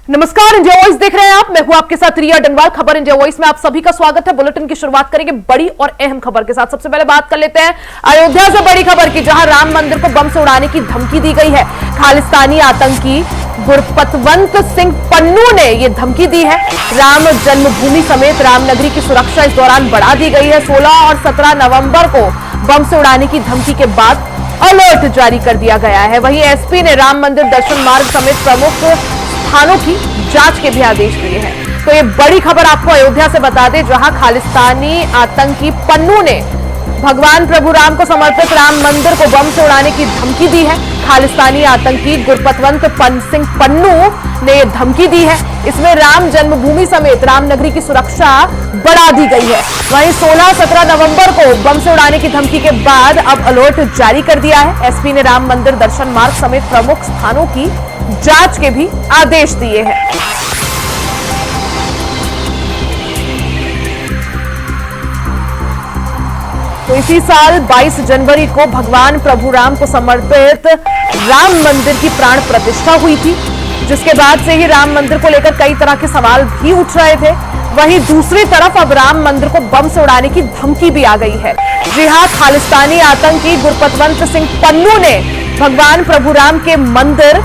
नमस्कार, India voice देख रहे हैं आप। मैं हूं आपके साथ रिया डंगवाल। खबर इंडिया वॉइस में आप सभी का स्वागत है। बुलेटिन की शुरुआत करेंगे बड़ी और अहम खबर के साथ। सबसे पहले बात कर लेते हैं अयोध्या से बड़ी खबर की, जहां राम मंदिर को बम से उड़ाने की धमकी दी गई है। खालिस्तानी आतंकी गुरपतवंत सिंह पन्नू ने यह धमकी दी है। राम जन्मभूमि समेत रामनगरी की सुरक्षा इस दौरान बढ़ा दी गई है। 16 और 17 नवंबर को बम से उड़ाने की धमकी के बाद अलर्ट जारी कर दिया गया है। वहीं एसपी ने राम मंदिर दर्शन मार्ग समेत प्रमुख स्थानों की जांच के भी आदेश दिए हैं। तो ये बड़ी खबर आपको अयोध्या से बता दें, जहां खालिस्तानी आतंकी पन्नू ने भगवान प्रभु राम को समर्पित राम मंदिर को बम से उड़ाने की धमकी दी है। खालिस्तानी आतंकी गुरपतवंत सिंह पन्नू ने यह धमकी दी है। इसमें राम जन्मभूमि समेत रामनगरी की सुरक्षा बढ़ा दी गई है। वहीं 16-17 नवंबर को बम से उड़ाने की धमकी के बाद अब अलर्ट जारी कर दिया है। एसपी ने राम मंदिर दर्शन मार्ग समेत प्रमुख स्थानों की जांच के भी आदेश दिए हैं। तो इसी साल 22 जनवरी को भगवान प्रभु राम को समर्पित राम मंदिर की प्राण प्रतिष्ठा हुई थी, जिसके बाद से ही राम मंदिर को लेकर कई तरह के सवाल भी उठ रहे थे। वहीं दूसरी तरफ अब राम मंदिर को बम से उड़ाने की धमकी भी आ गई है। जी हां, खालिस्तानी आतंकी गुरपतवंत सिंह पन्नू ने भगवान प्रभु राम के मंदिर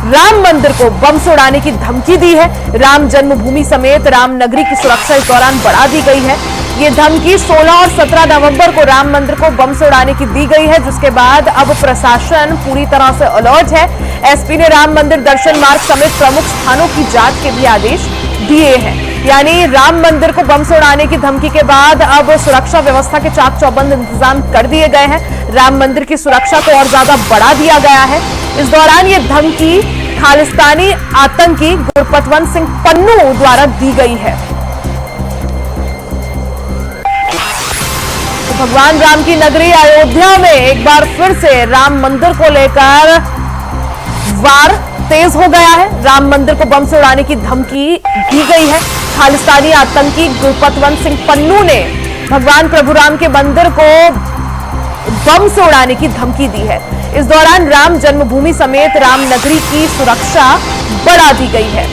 राम मंदिर को बम से उड़ाने की धमकी दी है। राम जन्मभूमि समेत रामनगरी की सुरक्षा इस दौरान बढ़ा दी गई है। ये धमकी 16 और 17 नवंबर को राम मंदिर को बम से उड़ाने की दी गई है, जिसके बाद अब प्रशासन पूरी तरह से अलर्ट है। एसपी ने राम मंदिर दर्शन मार्ग समेत प्रमुख स्थानों की जांच के भी आदेश दिए हैं। यानी राम मंदिर को बम से उड़ाने की धमकी के बाद अब सुरक्षा व्यवस्था के चाक चौबंद इंतजाम कर दिए गए हैं। राम मंदिर की सुरक्षा को और ज्यादा बढ़ा दिया गया है। इस दौरान ये धमकी खालिस्तानी आतंकी गुरपतवंत सिंह पन्नू द्वारा दी गई है। तो भगवान राम की नगरी अयोध्या में एक बार फिर से राम मंदिर को लेकर वार तेज हो गया है। राम मंदिर को बम से उड़ाने की धमकी दी गई है। खालिस्तानी आतंकी गुरपतवंत सिंह पन्नू ने भगवान प्रभु राम के मंदिर को बम से उड़ाने की धमकी दी है। इस दौरान राम जन्मभूमि समेत रामनगरी की सुरक्षा बढ़ा दी गई है।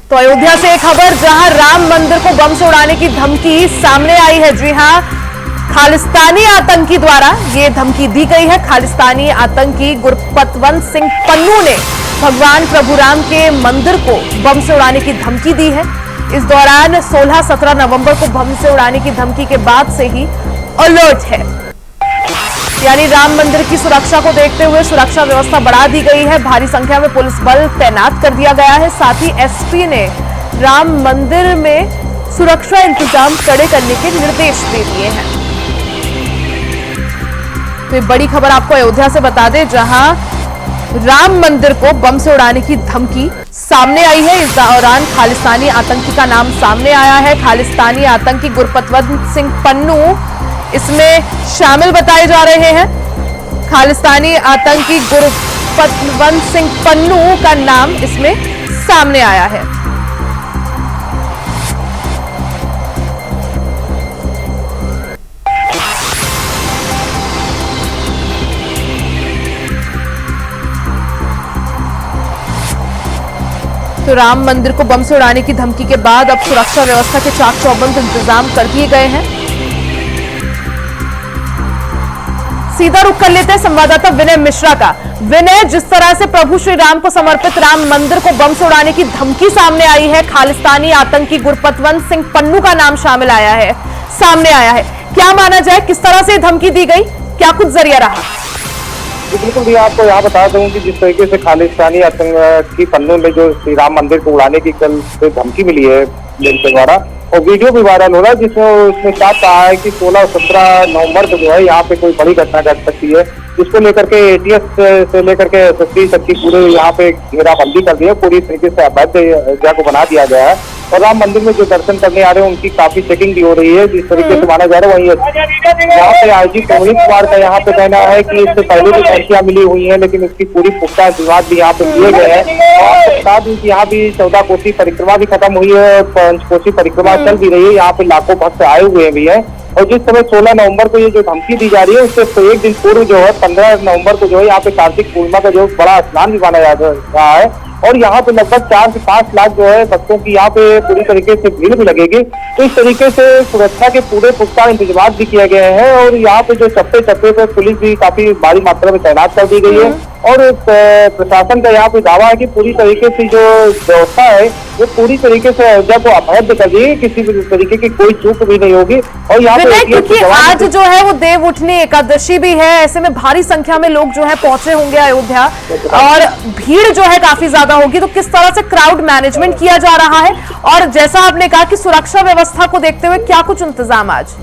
तो अयोध्या से एक खबर, जहां राम मंदिर को बम से उड़ाने की धमकी सामने आई है। जी हां, खालिस्तानी आतंकी द्वारा यह धमकी दी गई है। खालिस्तानी आतंकी गुरपतवंत सिंह पन्नू ने भगवान प्रभु राम के मंदिर को बम से उड़ाने की धमकी दी है। इस दौरान 16-17 नवंबर को बम से उड़ाने की धमकी के बाद से ही अलर्ट है। यानी राम मंदिर की सुरक्षा को देखते हुए सुरक्षा व्यवस्था बढ़ा दी गई है। भारी संख्या में पुलिस बल तैनात कर दिया गया है। साथ ही एसपी ने राम मंदिर में सुरक्षा इंतजाम कड़े करने के निर्देश दे दिए हैं। तो ये बड़ी खबर आपको अयोध्या से बता दें, जहां राम मंदिर को बम से उड़ाने की धमकी सामने आई है। इस दौरान खालिस्तानी आतंकी का नाम सामने आया है। खालिस्तानी आतंकी गुरपतवंत सिंह पन्नू इसमें शामिल बताए जा रहे हैं। खालिस्तानी आतंकी गुरपतवंत सिंह पन्नू का नाम इसमें सामने आया है। तो राम मंदिर को बम से उड़ाने की धमकी के बाद अब सुरक्षा व्यवस्था के चाक चौबंद इंतजाम कर दिए गए हैं। सीधा रुख कर लेते हैं संवाददाता विनय मिश्रा का। विनय, जिस तरह से प्रभु श्री राम को समर्पित राम मंदिर को बम से उड़ाने की धमकी सामने आई है, खालिस्तानी आतंकी गुरपतवंत सिंह पन्नू का नाम सामने आया है, क्या माना जाए, किस तरह से धमकी दी गई, क्या कुछ जरिया रहा? बिल्कुल भी आपको यहाँ बता दूं कि जिस तरीके से खालिस्तानी आतंकी पन्नू ने जो श्री राम मंदिर को उड़ाने की कल से धमकी मिली है के द्वारा, और वीडियो भी वायरल हो रहा है, जिसमें उसने साफ कहा है कि 16 और 17 नवंबर को जो है यहाँ पे कोई बड़ी घटना घट सकती है, जिसको लेकर के एटीएस से लेकर के एसएसपी तक की पूरे यहाँ पे घेराबंदी कर दी है। पूरी तरीके से अवैध जगह को बना दिया गया है और राम मंदिर में जो दर्शन करने आ रहे हैं उनकी काफी चेकिंग भी हो रही है। जिस तरीके से माना जा रहा है वहीं यहाँ पे आईजी प्रवीण कुमार का यहाँ पे कहना है कि इससे पहले भी धमकियां मिली हुई है, लेकिन उसकी पूरी पुख्ता इंतजाम भी यहाँ पे किए गए हैं। और बता दूं कि यहाँ भी 14 कोसी परिक्रमा भी खत्म हुई है, 5 कोसी परिक्रमा चल भी रही है। यहाँ पे लाखों भक्त आए हुए भी है। और जिस समय 16 नवंबर को ये जो धमकी दी जा रही है, उससे एक दिन पूर्व जो है 15 नवंबर को जो है यहाँ पे कार्तिक पूर्णिमा का जो बड़ा स्नान भी माना जा रहा है और यहाँ पे लगभग 4 से 5 लाख जो है भक्तों की यहाँ पे पूरी तरीके से भीड़ भी लगेगी। तो इस तरीके से सुरक्षा के पूरे पुख्ता इंतजाम भी किए गए हैं और यहाँ पे जो चप्पे चप्पे पे पुलिस भी काफी भारी मात्रा में तैनात कर दी गई है और प्रशासन का यहाँ पे दावा है कि पूरी तरीके से जो व्यवस्था है वो पूरी तरीके से अयोध्या को अवैध कर दी, किसी भी तरीके की कोई चूक भी नहीं होगी। और यहाँ पे क्योंकि आज जो है वो देव उठनी एकादशी भी है, ऐसे में भारी संख्या में लोग जो है पहुंचे होंगे अयोध्या और भीड़ जो है काफी ज्यादा होगी, तो किस तरह से क्राउड मैनेजमेंट किया जा रहा है और जैसा आपने कहा कि सुरक्षा व्यवस्था को देखते हुए क्या कुछ इंतजाम आज?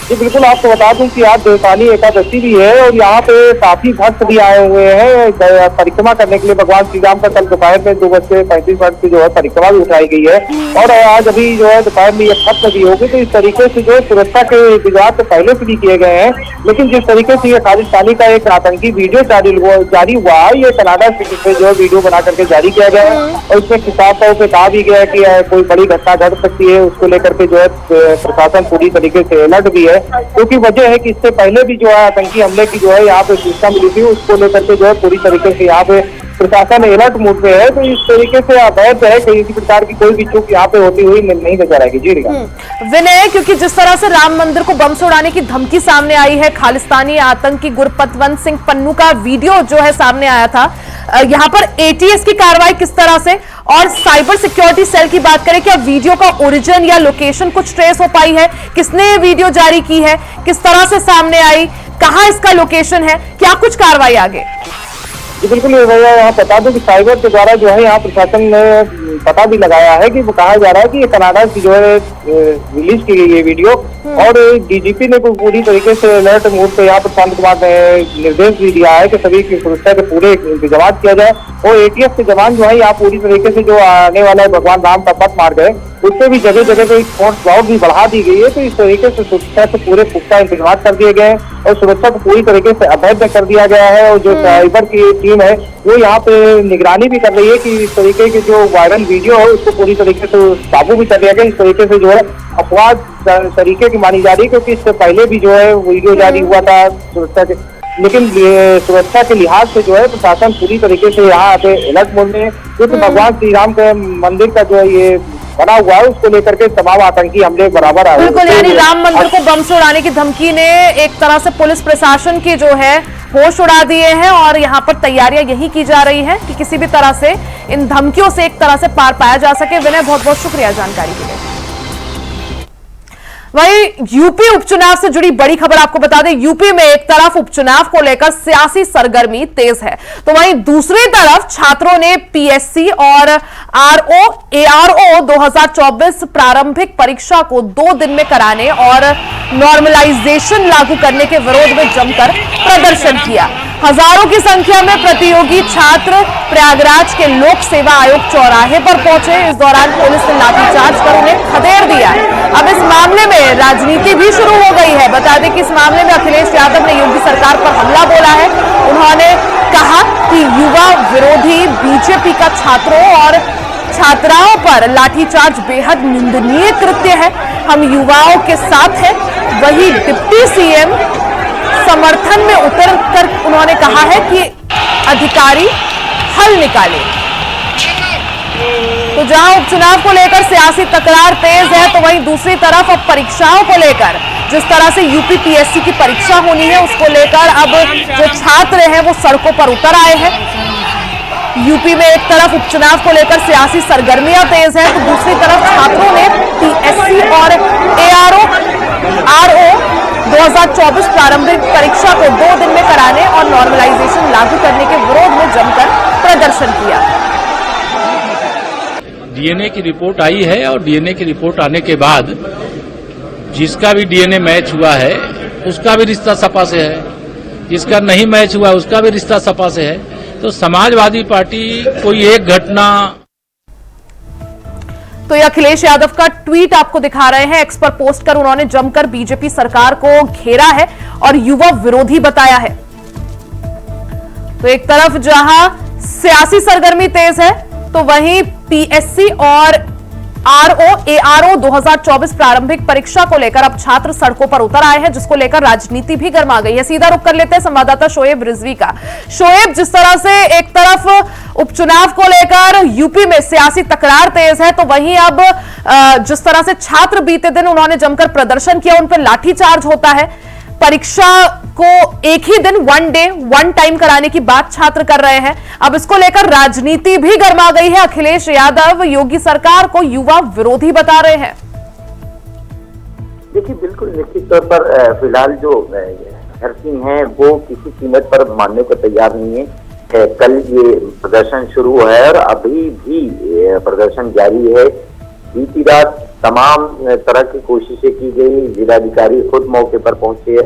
जी बिल्कुल, आपको बता दूं कि आज देवतानी एकादशी भी है और यहाँ पे काफी भक्त भी आए हुए हैं परिक्रमा करने के लिए। भगवान श्री राम का कल दोपहर में 2:35 की जो है परिक्रमा भी उठाई गई है और आज अभी जो है दोपहर में ये खत्म भी होगी। तो इस तरीके से जो सुरक्षा के इंतजाम तो पहले से भी किए गए हैं, लेकिन जिस तरीके से ये खालिस्तानी का एक आतंकी वीडियो जारी हुआ है, ये कनाडा से जो है वीडियो बना करके जारी किया गया है और इसमें किताब पे कहा भी गया है कि कोई बड़ी घटना घट सकती है, उसको लेकर के जो है प्रशासन पूरी तरीके से अलर्ट भी है। क्योंकि वजह है कि इससे पहले भी जो है आतंकी हमले की जो है यहाँ पे सूचना मिली थी, उसको लेकर के जो है पूरी तरीके से यहाँ पे प्रशासन अलर्ट मोड पे है। तो इस तरीके से अवैध है, किसी प्रकार की कोई भी चूक यहाँ पे होती हुई नहीं नजर आएगी। जी विनय, क्योंकि जिस तरह से राम मंदिर को बम से उड़ाने की धमकी सामने आई है, खालिस्तानी आतंकी गुरपतवंत सिंह पन्नू का वीडियो जो है सामने आया था, यहाँ पर एटीएस की कार्रवाई किस तरह से और साइबर सिक्योरिटी सेल की बात करें, क्या वीडियो का ओरिजिन या लोकेशन कुछ ट्रेस हो पाई है? किसने ये वीडियो जारी की है, किस तरह से सामने आई, कहां इसका लोकेशन है, क्या कुछ कार्रवाई आगे? जी बिल्कुल भैया, यहाँ बता दूं कि साइबर के द्वारा जो है यहाँ प्रशासन ने पता भी लगाया है कि वो कहा जा रहा है कि ये कनाडा की जो है रिलीज की गई है वीडियो और डीजीपी ने पूरी तरीके से अलर्ट मोड पे यहाँ पर शांत कुमार ने निर्देश भी दिया है कि सभी की सुरक्षा के पूरे इंतजाम किया जाए और एटीएस के जवान जो है यहाँ पूरी तरीके से जो आने वाला है भगवान राम का पथ मार्ग है, उससे भी जगह जगह पे फोर्स क्राउड भी बढ़ा दी गई है। तो इस तरीके से सुरक्षा से पूरे पुख्ता इंतजाम कर दिए गए हैं और सुरक्षा को पूरी तरीके से अवैध कर दिया गया है और जो साइबर की टीम है वो यहाँ पे निगरानी भी कर रही है कि इस तरीके की जो वायरल वीडियो है उसको पूरी तरीके से काबू भी कर लिया गया। इस तरीके से जो है अपवाद तरीके की मानी जा रही है, क्योंकि इससे पहले भी जो है वीडियो जारी हुआ था सुरक्षा के, लेकिन सुरक्षा के लिहाज से जो है प्रशासन पूरी तरीके से यहाँ पे अलर्ट मोड में, क्योंकि भगवान श्री राम के मंदिर का जो ये बना हुआ है उसको लेकर के तमाम आतंकी हमले बराबर आए। बिल्कुल, यानी राम मंदिर को बम से उड़ाने की धमकी ने एक तरह से पुलिस प्रशासन की जो है होश उड़ा दिए हैं और यहाँ पर तैयारियां यही की जा रही है कि किसी भी तरह से इन धमकियों से एक तरह से पार पाया जा सके। विनय, बहुत बहुत शुक्रिया जानकारी के लिए। वहीं यूपी उपचुनाव से जुड़ी बड़ी खबर आपको बता दें, यूपी में एक तरफ उपचुनाव को लेकर सियासी सरगर्मी तेज है, तो वहीं दूसरी तरफ छात्रों ने पीएससी और एआरओ 2024 प्रारंभिक परीक्षा को 2 दिन में कराने और नॉर्मलाइजेशन लागू करने के विरोध में जमकर प्रदर्शन किया। हजारों की संख्या में प्रतियोगी छात्र प्रयागराज के लोक सेवा आयोग चौराहे पर पहुंचे। इस दौरान पुलिस ने लाठीचार्ज कर उन्हें खदेड़ दिया। अब इस मामले में राजनीति भी शुरू हो गई है। बता दें कि इस मामले में अखिलेश यादव ने योगी सरकार पर हमला बोला है। उन्होंने कहा कि युवा विरोधी बीजेपी का छात्रों और छात्राओं पर लाठीचार्ज बेहद निंदनीय कृत्य है। हम युवाओं के साथ हैं। वही डिप्टी सीएम समर्थन में उतरकर उन्होंने कहा है कि अधिकारी हल निकाले। तो जहां उपचुनाव को लेकर सियासी तकरार तेज है, तो वहीं दूसरी तरफ अब परीक्षाओं को लेकर जिस तरह से यूपी पीएससी की परीक्षा होनी है उसको लेकर अब जो छात्र हैं वो सड़कों पर उतर आए हैं। यूपी में एक तरफ उपचुनाव को लेकर सियासी सरगर्मियां तेज है, तो दूसरी तरफ छात्रों ने पीएससी और एआरओ 2024 प्रारंभिक परीक्षा को 2 दिन में कराने और नॉर्मलाइजेशन लागू करने के विरोध में जमकर प्रदर्शन किया। डीएनए की रिपोर्ट आई है और डीएनए की रिपोर्ट आने के बाद जिसका भी डीएनए मैच हुआ है उसका भी रिश्ता सपा से है, जिसका नहीं मैच हुआ उसका भी रिश्ता सपा से है। तो समाजवादी पार्टी कोई एक घटना। तो ये अखिलेश यादव का ट्वीट आपको दिखा रहे हैं। एक्स पर पोस्ट कर उन्होंने जमकर बीजेपी सरकार को घेरा है और युवा विरोधी बताया है। तो एक तरफ जहां सियासी सरगर्मी तेज है, तो वहीं पीएससी और आरओ एआरओ 2024 प्रारंभिक परीक्षा को लेकर अब छात्र सड़कों पर उतर आए हैं, जिसको लेकर राजनीति भी गर्मा गई है। सीधा रुख कर लेते हैं संवाददाता शोएब रिजवी का। शोएब, जिस तरह से एक तरफ उपचुनाव को लेकर यूपी में सियासी तकरार तेज है, तो वहीं अब जिस तरह से छात्र बीते दिन उन्होंने जमकर प्रदर्शन किया, उन पर लाठीचार्ज होता है। परीक्षा को एक ही दिन, वन डे वन टाइम कराने की बात छात्र कर रहे हैं। अब इसको लेकर राजनीति भी गर्मा गई है। अखिलेश यादव योगी सरकार को युवा विरोधी बता रहे हैं। देखिए, बिल्कुल निश्चित तौर पर फिलहाल जो हर सिंह है वो किसी कीमत पर मानने को तैयार नहीं है। कल ये प्रदर्शन शुरू है और अभी भी प्रदर्शन जारी है। बीती रात तमाम तरह की कोशिशें की गई। जिलाधिकारी खुद मौके पर पहुंचे,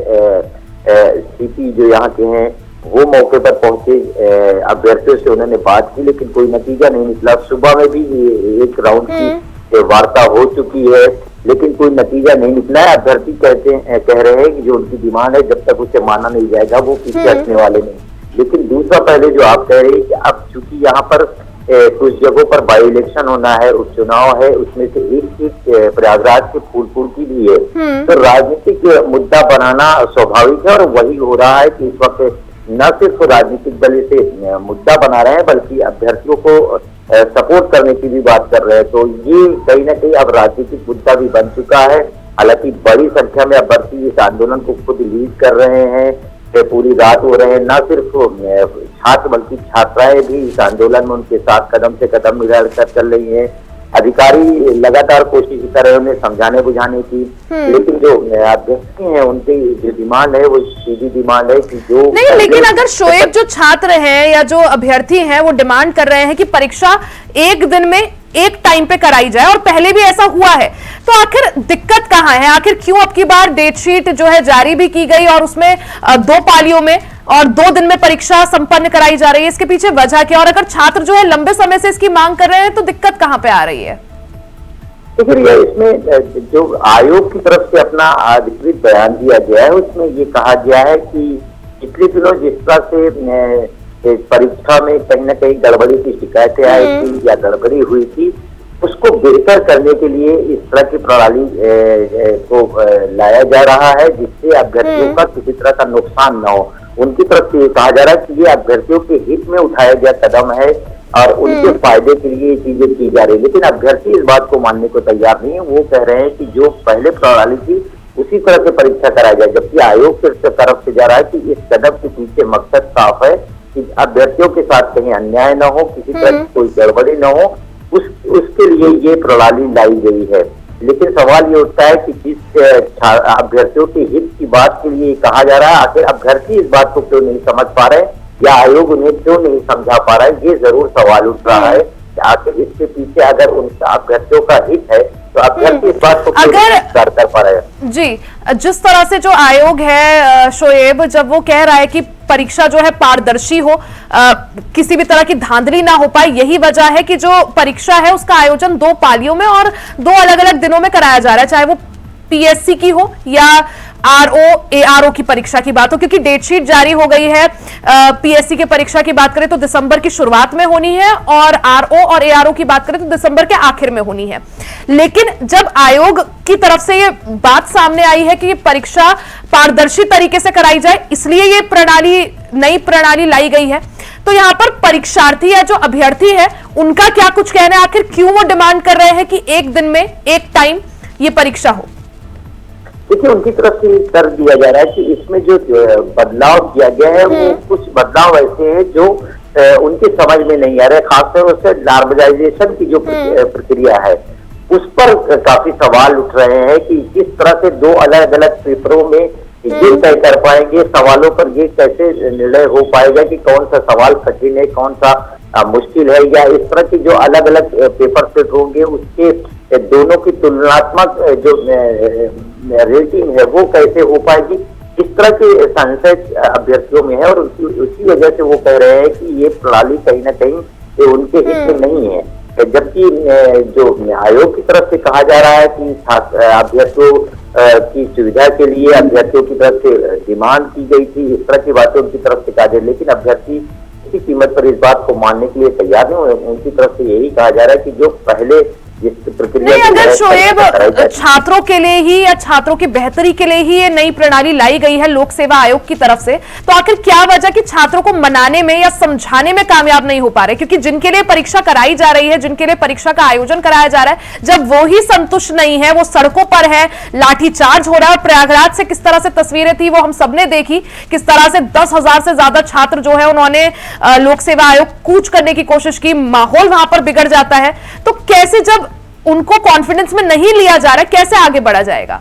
सीपी जो यहाँ के हैं वो मौके पर पहुंचे, अभ्यर्थियों से उन्होंने बात की, लेकिन कोई नतीजा नहीं निकला। सुबह में भी एक राउंड की वार्ता हो चुकी है, लेकिन कोई नतीजा नहीं निकला है। अभ्यर्थी कह रहे हैं कि जो उनकी डिमांड है, जब तक उसे माना नहीं जाएगा वो पीछे हटने वाले नहीं। लेकिन दूसरा, पहले जो आप कह रहे हैं कि अब चूंकि यहाँ पर कुछ जगहों पर बाई इलेक्शन होना है, उपचुनाव है, उसमें से एक सीट प्रयागराज के फूलपुर की भी है, तो राजनीतिक मुद्दा बनाना स्वाभाविक है। और वही हो रहा है कि इस वक्त न सिर्फ राजनीतिक दल इसे मुद्दा बना रहे हैं, बल्कि अभ्यर्थियों को सपोर्ट करने की भी बात कर रहे हैं। तो ये कहीं ना कहीं अब राजनीतिक मुद्दा भी बन चुका है। हालांकि बड़ी संख्या में अभ्यर्थी इस आंदोलन को खुद लीड कर रहे हैं, पूरी रात हो रहे हैं। न सिर्फ छात्र बल्कि छात्राएं भी इस आंदोलन में उनके साथ कदम से कदम मिलाकर चल रही हैं। अधिकारी लगातार कोशिश कर रहे हैं उन्हें समझाने बुझाने की, लेकिन जो अभ्यर्थी हैं उनकी जो डिमांड है वो सीधी डिमांड है कि जो नहीं, लेकिन अगर शोएब जो छात्र हैं या जो अभ्यर्थी हैं वो डिमांड कर रहे हैं कि परीक्षा एक दिन में एक टाइम पे कराई जाए, और पहले भी ऐसा हुआ है, तो आखिर दिक्कत कहां है? आखिर क्यों अब की बार डेट शीट जो है जारी भी की गई और उसमें 2 पालियों में और 2 दिन में परीक्षा संपन्न कराई जा रही है? इसके पीछे वजह क्या? और अगर छात्र जो है लंबे समय से इसकी मांग कर रहे हैं, तो दिक्कत कहां पे आ रही है? तो फिर ये इसमें जो आयोग की तरफ से अपना अधिकृत बयान दिया गया है, उसमें ये कहा गया है कि पिछले दिनों जिस तरह से परीक्षा में कहीं ना कहीं गड़बड़ी की शिकायतें आई थी या गड़बड़ी हुई थी, उसको बेहतर करने के लिए इस तरह की प्रणाली को लाया जा रहा है, जिससे अभ्यर्थियों का किसी तरह का नुकसान न हो। उनकी तरफ से कहा जा रहा है कि ये अभ्यर्थियों के हित में उठाया गया कदम है और उनके फायदे के लिए ये चीजें की जा रही है। लेकिन अभ्यर्थी इस बात को मानने को तैयार नहीं है। वो कह रहे हैं कि जो पहले प्रणाली थी उसी तरह से परीक्षा कराई जाए, जबकि आयोग की तरफ से जा रहा है कि इस कदम के पीछे मकसद साफ है कि अभ्यर्थियों के साथ कहीं अन्याय न हो, किसी तरह की कोई गड़बड़ी न हो, उसके लिए ये प्रणाली लाई गई है। लेकिन सवाल ये उठता है कि जिस अभ्यर्थियों के हित की बात के लिए कहा जा रहा है, आखिर अभ्यर्थी इस बात को क्यों नहीं समझ पा रहे या आयोग उन्हें क्यों नहीं समझा पा रहा है? ये जरूर सवाल उठ रहा है कि आखिर इसके पीछे अगर उनका अभ्यर्थियों का हित है तो अभ्यर्थी इस बात को क्यों नहीं कर पा रहे हैं? जी, जिस तरह से जो आयोग है शोएब, जब वो कह रहा है कि परीक्षा जो है पारदर्शी हो, किसी भी तरह की धांधली ना हो पाए, यही वजह है कि जो परीक्षा है उसका आयोजन 2 पालियों में और 2 अलग अलग दिनों में कराया जा रहा है, चाहे वो पीएससी की हो या आरओ एआरओ की परीक्षा की बात हो, क्योंकि डेट शीट जारी हो गई है। पीएससी की परीक्षा की बात करें तो दिसंबर की शुरुआत में होनी है और आरओ और एआरओ की बात करें तो दिसंबर के आखिर में होनी है। लेकिन जब आयोग की तरफ से ये बात सामने आई है कि ये परीक्षा पारदर्शी तरीके से कराई जाए, इसलिए ये नई प्रणाली लाई गई है, तो यहाँ पर परीक्षार्थी या जो अभ्यर्थी है उनका क्या कुछ कहना है? आखिर क्यों वो डिमांड कर रहे हैं कि एक दिन में एक टाइम ये परीक्षा हो? देखिए, उनकी तरफ से कर दिया जा रहा है कि इसमें जो बदलाव किया गया है वो कुछ बदलाव ऐसे हैं जो उनकी समझ में नहीं आ रहे। खासतौर से नॉर्मलाइजेशन की जो प्रक्रिया है उस पर काफी सवाल उठ रहे हैं कि किस तरह से 2 अलग अलग पेपरों में ये तय कर पाएंगे, सवालों पर ये कैसे निर्णय हो पाएगा कि कौन सा सवाल कठिन है, कौन सा मुश्किल है, या इस तरह के जो अलग अलग पेपर सेट होंगे उसके दोनों की तुलनात्मक जो रेटिंग है वो कैसे हो पाएगी, इस तरह के संशय अभ्यर्थियों में है। और उसी वजह से वो कह रहे हैं कि ये प्रणाली कहीं ना कहीं उनके हित में नहीं है। जबकि जो आयोग की तरफ से कहा जा रहा है कि अभ्यर्थियों की सुविधा के लिए अभ्यर्थियों की तरफ से डिमांड की गई थी, इस तरह की बातें उनकी तरफ से कहा जाए, लेकिन अभ्यर्थी किसी कीमत पर इस बात को मानने के लिए तैयार नहीं। उनकी तरफ से यही कहा जा रहा है कि जो पहले जिस प्रक्रिया नहीं, अगर शोएब छात्रों के लिए ही या छात्रों की बेहतरी के लिए ही ये नई प्रणाली लाई गई है लोक सेवा आयोग की तरफ से, तो आखिर क्या वजह कि छात्रों को मनाने में या समझाने में कामयाब नहीं हो पा रहे? क्योंकि जिनके लिए परीक्षा कराई जा रही है, जिनके लिए परीक्षा का आयोजन कराया जा रहा है, जब वो ही संतुष्ट नहीं है, वो सड़कों पर है, लाठीचार्ज हो रहा है। और प्रयागराज से किस तरह से तस्वीरें थी वो हम सबने देखी, किस तरह से 10,000 से ज्यादा छात्र जो है उन्होंने लोक सेवा आयोग कूच करने की कोशिश की, माहौल वहां पर बिगड़ जाता है। तो कैसे, जब उनको कॉन्फिडेंस में नहीं लिया जा रहा, कैसे आगे बढ़ा जाएगा?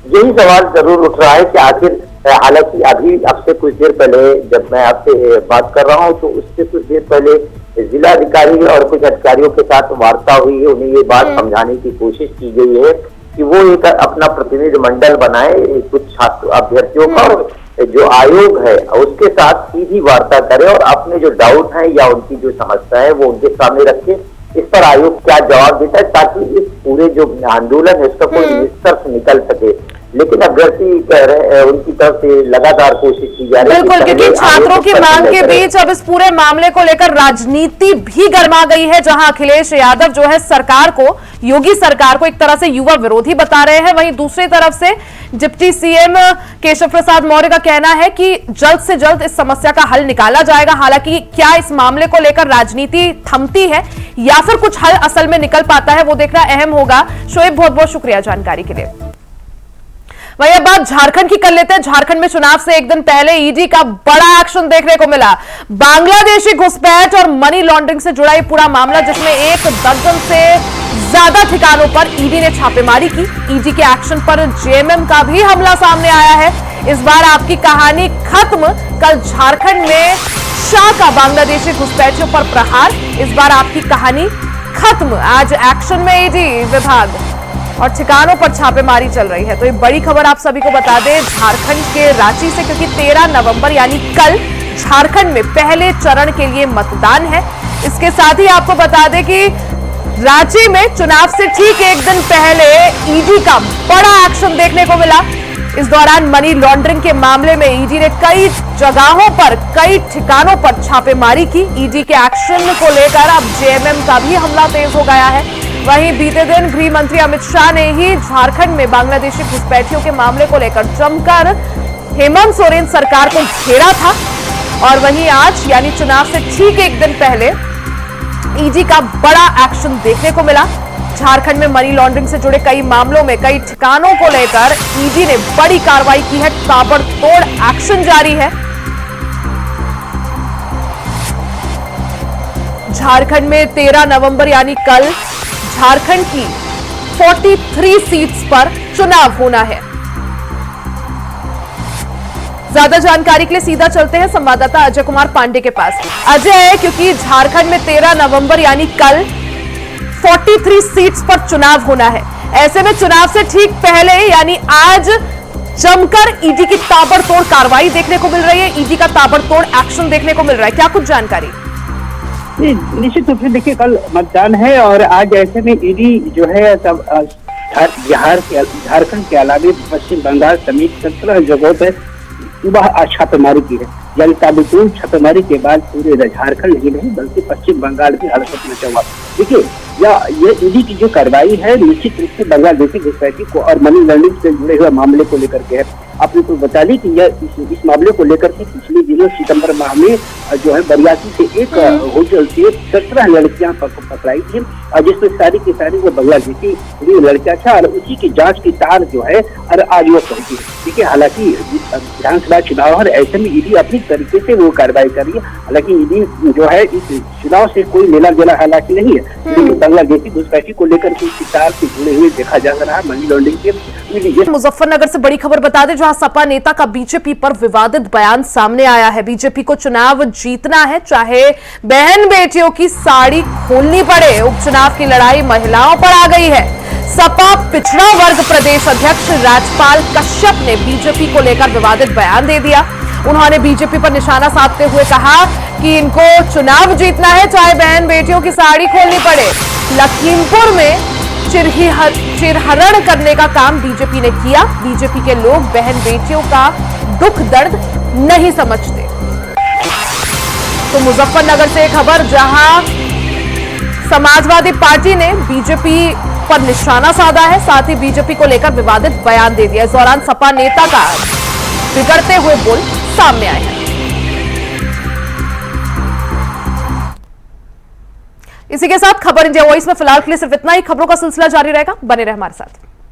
यही सवाल जरूर उठ रहा है कि आखिर, हालांकि अभी अब से कुछ देर पहले जब मैं आपसे बात कर रहा हूं तो उससे कुछ देर पहले जिला अधिकारी और कुछ अधिकारियों के साथ वार्ता हुई है। उन्हें ये बात समझाने की कोशिश की गई है कि वो एक अपना प्रतिनिधि मंडल बनाए कुछ छात्र अभ्यर्थियों का, और जो आयोग है उसके साथ सीधी वार्ता करे और अपने जो डाउट है या उनकी जो समस्या है वो उनके सामने रखे। इस पर आयोग क्या जवाब देता है ताकि इस पूरे जो आंदोलन है उसका कोई निष्कर्ष निकल सके। लेकिन अभ्यर्थी कह रहे हैं, उनकी तरफ से लगातार कोशिश की जा रही है। बिल्कुल, क्योंकि छात्रों की मांग के बीच अब इस पूरे मामले को लेकर राजनीति भी गर्मा गई है, जहां अखिलेश यादव जो है सरकार को, योगी सरकार को एक तरह से युवा विरोधी बता रहे हैं। वहीं दूसरी तरफ से डिप्टी सीएम केशव प्रसाद मौर्य का कहना है कि जल्द से जल्द इस समस्या का हल निकाला जाएगा। हालांकि क्या इस मामले को लेकर राजनीति थमती है या फिर कुछ हल असल में निकल पाता है, वो देखना अहम होगा। शोएब, बहुत बहुत शुक्रिया जानकारी के लिए। वही अब बात झारखंड की कर लेते हैं। झारखंड में चुनाव से एक दिन पहले ईडी का बड़ा एक्शन देखने को मिला। बांग्लादेशी घुसपैठ और मनी लॉन्ड्रिंग से जुड़ा ये पूरा मामला, जिसमें 1 दर्जन से ज्यादा ठिकानों पर ईडी ने छापेमारी की। ईडी के एक्शन पर जेएमएम का भी हमला सामने आया है। इस बार आपकी कहानी खत्म। कल झारखंड में शाह का बांग्लादेशी घुसपैठियों पर प्रहार। इस बार आपकी कहानी खत्म। आज एक्शन में ईडी विभाग और ठिकानों पर छापेमारी चल रही है। तो ये बड़ी खबर आप सभी को बता दें झारखंड के रांची से, क्योंकि 13 नवंबर यानी कल झारखंड में पहले चरण के लिए मतदान है। इसके साथ ही आपको बता दें कि रांची में चुनाव से ठीक एक दिन पहले ईडी का बड़ा एक्शन देखने को मिला। इस दौरान मनी लॉन्ड्रिंग के मामले में ईडी ने कई जगहों पर, कई ठिकानों पर छापेमारी की। ईडी के एक्शन को लेकर अब जेएमएम का भी हमला तेज हो गया है। वहीं बीते दिन गृह मंत्री अमित शाह ने ही झारखंड में बांग्लादेशी घुसपैठियों के मामले को लेकर जमकर हेमंत सोरेन सरकार को घेरा था। और वहीं आज यानी चुनाव से ठीक एक दिन पहले ईडी का बड़ा एक्शन देखने को मिला। झारखंड में मनी लॉन्ड्रिंग से जुड़े कई मामलों में कई ठिकानों को लेकर ईडी ने बड़ी कार्रवाई की है। ताबड़तोड़ एक्शन जारी है। झारखंड में 13 नवंबर यानी कल झारखंड की 43 सीट्स पर चुनाव होना है। ज्यादा जानकारी के लिए सीधा चलते हैं संवाददाता अजय कुमार पांडे के पास। अजय, क्योंकि झारखंड में 13 नवंबर यानी कल 43 सीट्स पर चुनाव होना है, ऐसे में चुनाव से ठीक पहले यानी आज जमकर ईडी की ताबड़तोड़ कार्रवाई देखने को मिल रही है। ईडी का ताबड़तोड़ एक्शन देखने को मिल रहा है, क्या कुछ जानकारी? निश्चित रूप से देखिए कल मतदान है और आज ऐसे में ईडी जो है सब झारखंड के अलावा पश्चिम बंगाल समेत 17 जगहों पर सुबह छापेमारी की है। यानी ताबड़तोड़ छापेमारी के बाद पूरे झारखंड ही नहीं बल्कि पश्चिम बंगाल भी हड़कंप मचा हुआ। देखिए ये ईडी की जो कार्रवाई है निश्चित रूप से बांग्लादेशी घुसपैठी को और मनी लॉन्ड्रिंग से जुड़े हुए मामले को लेकर के है। आपने तो बता दी कि यह इस मामले को लेकर के पिछले दिनों सितंबर माह में जो है बरियाती से एक होटल से 17 लड़कियां पकड़ाई थी, जिसमें सारी की सारी वो बांग्लादेशी लड़कियां था और उसी की जांच की तार जो है और आज वो पहुंची। ठीक है, हालांकि विधानसभा चुनाव है, ऐसे में ईडी अपनी तरीके से वो कार्रवाई कर रही है। हालांकि ईडी जो है इस चुनाव से कोई लेना देना हालांकि नहीं है, लेकिन बांग्लादेशी घुसपैठी को लेकर के उसकी तार से जुड़े हुए देखा जा रहा है मनी लॉन्ड्रिंग के। मुजफ्फरनगर से बड़ी खबर बता दें, जहां सपा नेता का बीजेपी पर विवादित बयान सामने आया है। बीजेपी को चुनाव जीतना है, चाहे बहन बेटियों की साड़ी खोलनी पड़े। उपचुनाव की लड़ाई महिलाओं पर आ गई है। सपा पिछड़ा वर्ग प्रदेश अध्यक्ष राजपाल कश्यप ने बीजेपी को लेकर विवादित बयान दे दिया। उन्होंने बीजेपी पर निशाना साधते हुए कहा कि इनको चुनाव जीतना है, चाहे बहन बेटियों की साड़ी खोलनी पड़े। लखीमपुर में चिरहरण करने का काम बीजेपी ने किया। बीजेपी के लोग बहन बेटियों का दुख दर्द नहीं समझते। तो मुजफ्फरनगर से खबर, जहां समाजवादी पार्टी ने बीजेपी पर निशाना साधा है, साथ ही बीजेपी को लेकर विवादित बयान दे दिया। इस दौरान सपा नेता का बिगड़ते हुए बोल सामने आए हैं। इसी के साथ खबर इंडिया वॉइस में फिलहाल के लिए सिर्फ इतना ही। खबरों का सिलसिला जारी रहेगा, बने रहे हमारे साथ।